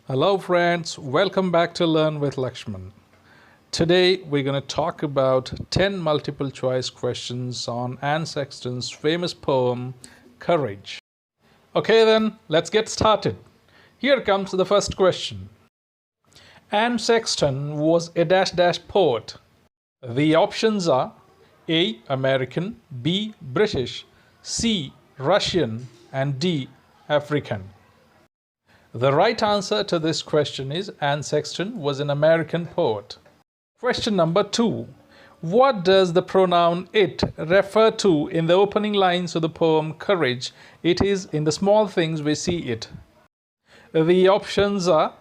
Hello friends, welcome back to Learn with Lakshman. Today we're going to talk about 10 multiple choice questions on Ann Sexton's famous poem, Courage. Okay then, let's get started. Here comes the first question. Ann Sexton was a poet. The options are A. American, B. British, C. Russian, and D. African. The right answer to this question is Ann Sexton was an American poet. Question number 2. What does the pronoun it refer to in the opening lines of the poem Courage? It is in the small things we see it. The options are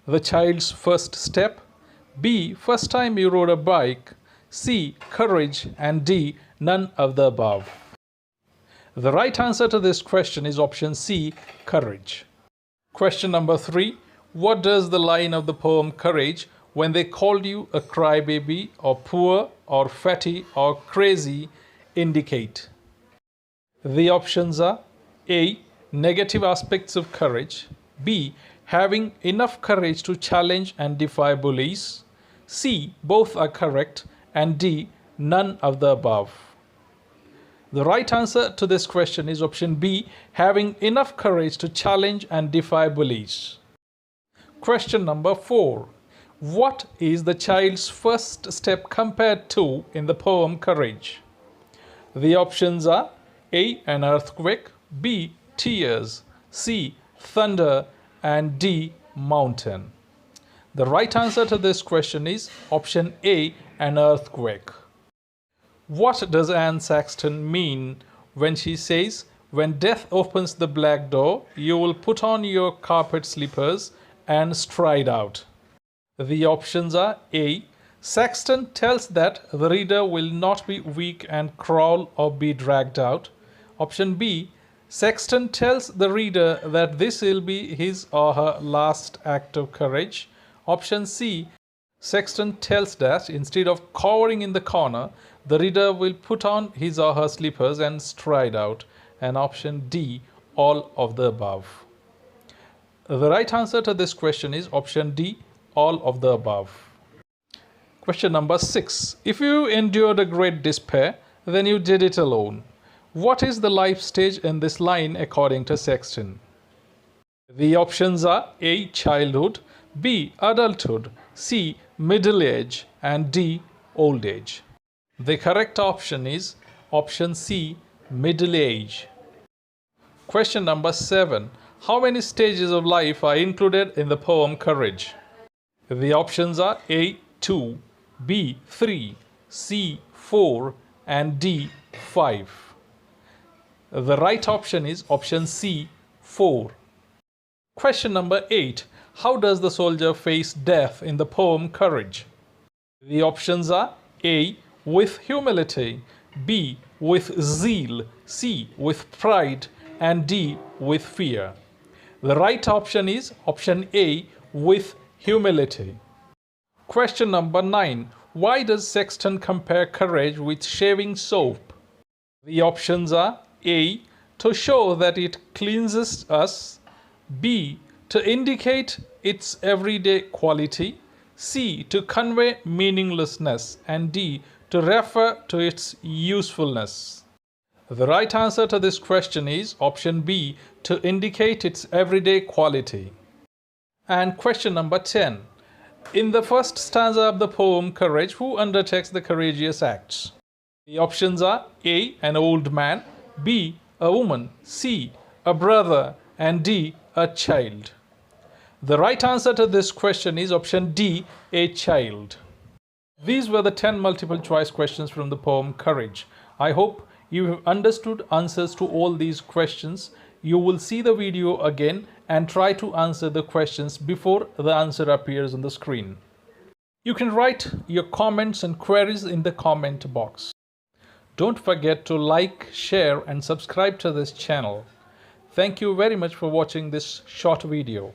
the child's first step, B. First time you rode a bike, C. Courage, and D. None of the above. The right answer to this question is option C. Courage. Question number 3. What does the line of the poem Courage, when they called you a crybaby or poor or fatty or crazy, indicate? The options are A. Negative aspects of courage, B. Having enough courage to challenge and defy bullies, C. Both are correct, and D. None of the above. The right answer to this question is option B, having enough courage to challenge and defy bullies. Question number 4. What is the child's first step compared to in the poem Courage? The options are A. An earthquake, B. Tears, C. Thunder, and D. Mountain. The right answer to this question is option A. An earthquake. What does Ann Sexton mean when she says, when death opens the black door, you will put on your carpet slippers and stride out? The options are A. Sexton tells that the reader will not be weak and crawl or be dragged out. Option B. Sexton tells the reader that this will be his or her last act of courage. Option C. Sexton tells that instead of cowering in the corner, the reader will put on his or her slippers and stride out. And option D, all of the above. The right answer to this question is option D, all of the above. Question number 6. If you endured a great despair, then you did it alone. What is the life stage in this line according to Sexton? The options are A. Childhood, B. Adulthood, C. Middle age, and D. Old age. The correct option is option C. Middle age. Question number 7. How many stages of life are included in the poem Courage? The options are A. 2, B. 3, C. 4, and D. 5. The right option is option C. 4. Question number 8. How does the soldier face death in the poem Courage? The options are A. With humility, B. With zeal, C. With pride, and D. With fear. The right option is option A. With humility. Question number 9. Why does Sexton compare courage with shaving soap? The options are A. To show that it cleanses us, B. To indicate its everyday quality, C. To convey meaninglessness, and D. To refer to its usefulness. The right answer to this question is option B. To indicate its everyday quality. And question number 10. In the first stanza of the poem Courage, who undertakes the courageous acts? The options are A. An old man, B. A woman, C. A brother, and D. A child. The right answer to this question is option D. A child. These were the 10 multiple choice questions from the poem Courage. I hope you have understood answers to all these questions. You will see the video again and try to answer the questions before the answer appears on the screen. You can write your comments and queries in the comment box. Don't forget to like, share, and subscribe to this channel. Thank you very much for watching this short video.